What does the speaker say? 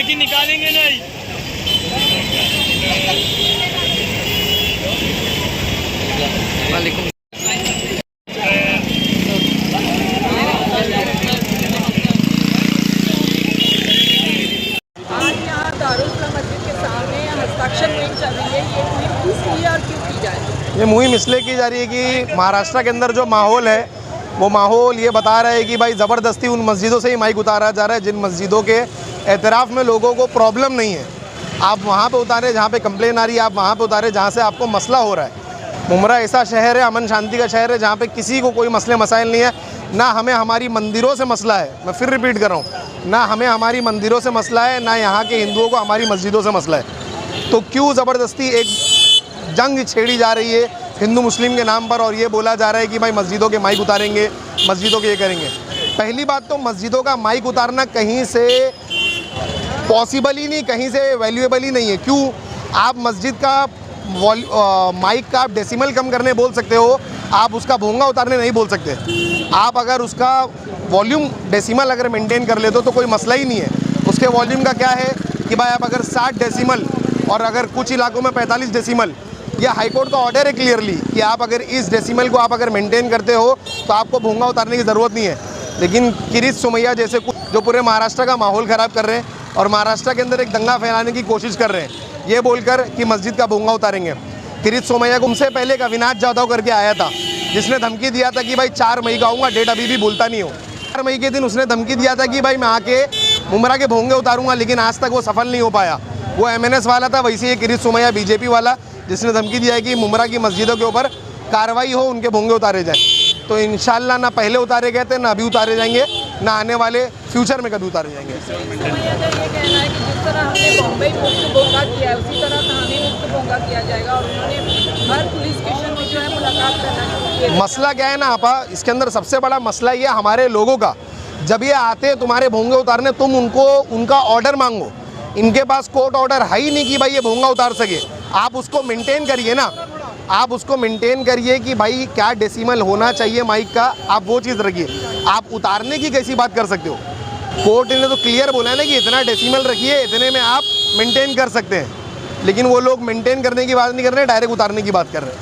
लेकिन निकालेंगे नहीं। आज यहाँ दारुल मस्जिद के सामने हस्ताक्षर मुहिम चल रही है। ये मुहिम किस लिए और क्यों की जा रही है? ये मुहिम इसलिए की जा रही है कि महाराष्ट्र के अंदर जो माहौल है वो माहौल ये बता रहा है कि भाई ज़बरदस्ती उन मस्जिदों से ही माइक उतारा जा रहा है जिन मस्जिदों के एतराफ़ में लोगों को प्रॉब्लम नहीं है। आप वहाँ पे उतारे जहाँ पे कंप्लेन आ रही है, आप वहाँ पे उतारे जहाँ से आपको मसला हो रहा है। मुमरा ऐसा शहर है, अमन शांति का शहर है, जहाँ पे किसी को कोई मसले मसाइल नहीं है। ना हमें हमारी मंदिरों से मसला है, मैं फिर रिपीट कर रहा हूँ, ना हमें हमारी मंदिरों से मसला है, ना यहाँ के हिंदुओं को हमारी मस्जिदों से मसला है। तो क्यों ज़बरदस्ती एक जंग छेड़ी जा रही है हिंदू मुस्लिम के नाम पर, और ये बोला जा रहा है कि भाई मस्जिदों के माइक उतारेंगे, मस्जिदों के ये करेंगे। पहली बात तो मस्जिदों का माइक उतारना कहीं से पॉसिबल ही नहीं, कहीं से वैल्यूएबल ही नहीं है। क्यों? आप मस्जिद का माइक का आप डेसिमल कम करने बोल सकते हो, आप उसका भोंगा उतारने नहीं बोल सकते। आप अगर उसका वॉल्यूम डेसिमल अगर मेंटेन कर लेते हो तो कोई मसला ही नहीं है। उसके वॉल्यूम का क्या है कि भाई आप अगर 60 डेसिमल और अगर कुछ इलाकों में 45 डेसिमल, यह हाईकोर्ट का ऑर्डर है क्लियरली कि आप अगर इस डेसिमल को आप अगर मेंटेन करते हो तो आपको भोंगा उतारने की ज़रूरत नहीं है। लेकिन किरीट सोमैया जैसे कुछ जो पूरे महाराष्ट्र का माहौल ख़राब कर रहे हैं और महाराष्ट्र के अंदर एक दंगा फैलाने की कोशिश कर रहे हैं, ये बोलकर कि मस्जिद का भोंगा उतारेंगे। किरीट सोमैया को उनसे पहले एक अविनाश जाधव करके आया था जिसने धमकी दिया था कि भाई 4 मई का आऊँगा, डेट अभी भी भूलता नहीं हो। 4 मई के दिन उसने धमकी दिया था कि भाई मैं आके मुमरा के भोंगे उतारूंगा, लेकिन आज तक वो सफल नहीं हो पाया। वो MNS वाला था, वैसे ही किरीट सोमैया BJP वाला जिसने धमकी दिया है कि मुमरा की मस्जिदों के ऊपर कार्रवाई हो, उनके भोंगे उतारे जाए। तो इंशाल्लाह ना पहले उतारे गए थे, ना अभी उतारे जाएंगे, ना आने वाले फ्यूचर में कभी उतारे जाएंगे। सोमैया का ये कहना है कि जिस तरह हमने बॉम्बे मुक्त भोंगा किया है उसी तरह कहानी मुक्त भोंगा किया जाएगा, और उन्होंने हर पुलिस स्टेशन में जो है मुलाकात करना। मसला क्या है ना आपा, इसके अंदर सबसे बड़ा मसला ये हमारे लोगों का, जब ये आते हैं तुम्हारे भोंगे उतारने, तुम उनको उनका ऑर्डर मांगो। इनके पास कोर्ट ऑर्डर है ही नहीं कि भाई ये भोंगा उतार सके। आप उसको मेंटेन करिए ना, आप उसको मेंटेन करिए कि भाई क्या डेसिमल होना चाहिए माइक का, आप वो चीज़ रखिए। आप उतारने की कैसी बात कर सकते हो? कोर्ट ने तो क्लियर बोला है ना कि इतना डेसिमल रखिए, इतने में आप मेंटेन कर सकते हैं, लेकिन वो लोग मेंटेन करने की बात नहीं कर रहे हैं, डायरेक्ट उतारने की बात कर रहे हैं।